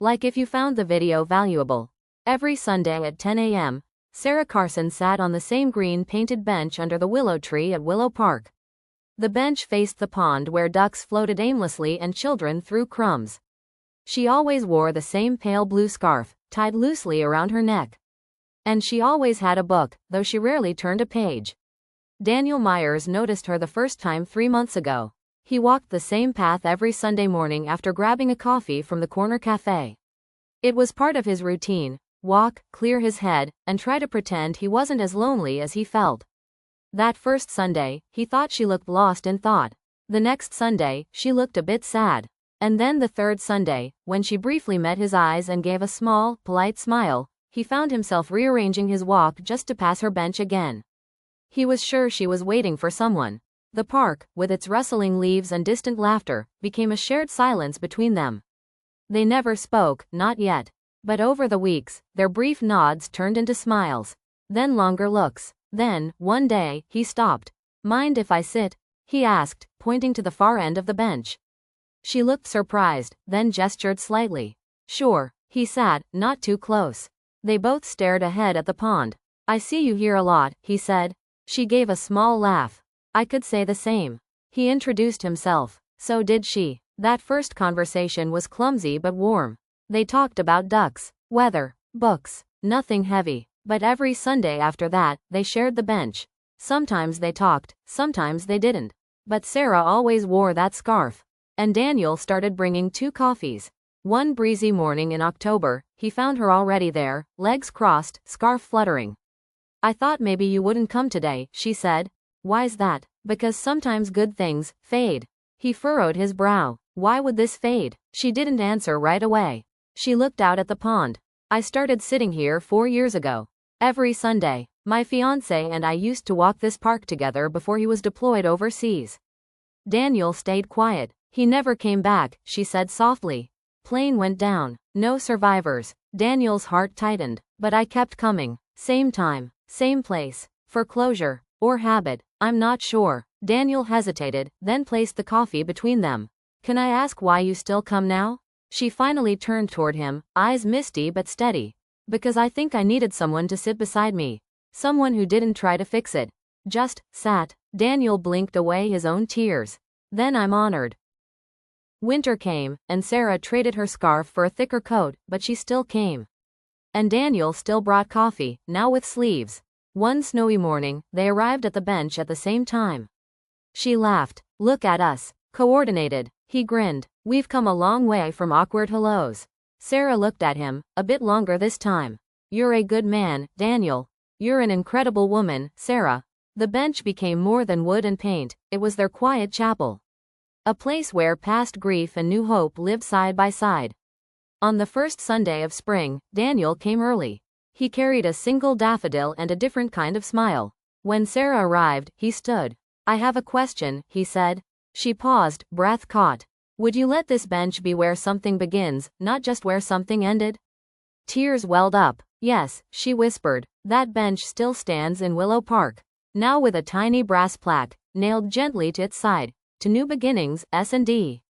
Like if you found the video valuable. Every Sunday at 10 a.m., Sarah Carson sat on the same green painted bench under the willow tree at Willow Park. The bench faced the pond where ducks floated aimlessly and children threw crumbs. She always wore the same pale blue scarf, tied loosely around her neck. And she always had a book, though she rarely turned a page. Daniel Myers noticed her the first time 3 months ago. He walked the same path every Sunday morning after grabbing a coffee from the corner cafe. It was part of his routine: walk, clear his head, and try to pretend he wasn't as lonely as he felt. That first Sunday, he thought she looked lost in thought. The next Sunday, she looked a bit sad. And then the third Sunday, when she briefly met his eyes and gave a small, polite smile, he found himself rearranging his walk just to pass her bench again. He was sure she was waiting for someone. The park, with its rustling leaves and distant laughter, became a shared silence between them. They never spoke, not yet. But over the weeks, their brief nods turned into smiles. Then longer looks. Then, one day, he stopped. "Mind if I sit?" he asked, pointing to the far end of the bench. She looked surprised, then gestured slightly. "Sure." He sat, not too close. They both stared ahead at the pond. "I see you here a lot," he said. She gave a small laugh. "I could say the same." He introduced himself. So did she. That first conversation was clumsy but warm. They talked about ducks, weather, books, nothing heavy. But every Sunday after that, they shared the bench. Sometimes they talked, sometimes they didn't. But Sarah always wore that scarf. And Daniel started bringing 2 coffees. One breezy morning in October, he found her already there, legs crossed, scarf fluttering. "I thought maybe you wouldn't come today," she said. "Why's that?" "Because sometimes good things fade." He furrowed his brow. "Why would this fade?" She didn't answer right away. She looked out at the pond. "I started sitting here 4 years ago. Every Sunday. My fiancé and I used to walk this park together before he was deployed overseas." Daniel stayed quiet. "He never came back," she said softly. "Plane went down. No survivors." Daniel's heart tightened. "But I kept coming. Same time. Same place. For closure. Or habit. I'm not sure." Daniel hesitated, then placed the coffee between them. "Can I ask why you still come now?" She finally turned toward him, eyes misty but steady. "Because I think I needed someone to sit beside me. Someone who didn't try to fix it. Just sat." Daniel blinked away his own tears. "Then I'm honored." Winter came, and Sarah traded her scarf for a thicker coat, but she still came. And Daniel still brought coffee, now with sleeves. One snowy morning, they arrived at the bench at the same time. She laughed. "Look at us. Coordinated." He grinned. "We've come a long way from awkward hellos." Sarah looked at him, a bit longer this time. "You're a good man, Daniel." "You're an incredible woman, Sarah." The bench became more than wood and paint, it was their quiet chapel. A place where past grief and new hope lived side by side. On the first Sunday of spring, Daniel came early. He carried a single daffodil and a different kind of smile. When Sarah arrived, he stood. "I have a question," he said. She paused, breath caught. "Would you let this bench be where something begins, not just where something ended?" Tears welled up. "Yes," she whispered. "That bench still stands in Willow Park. Now with a tiny brass plaque, nailed gently to its side. To new beginnings, S&D."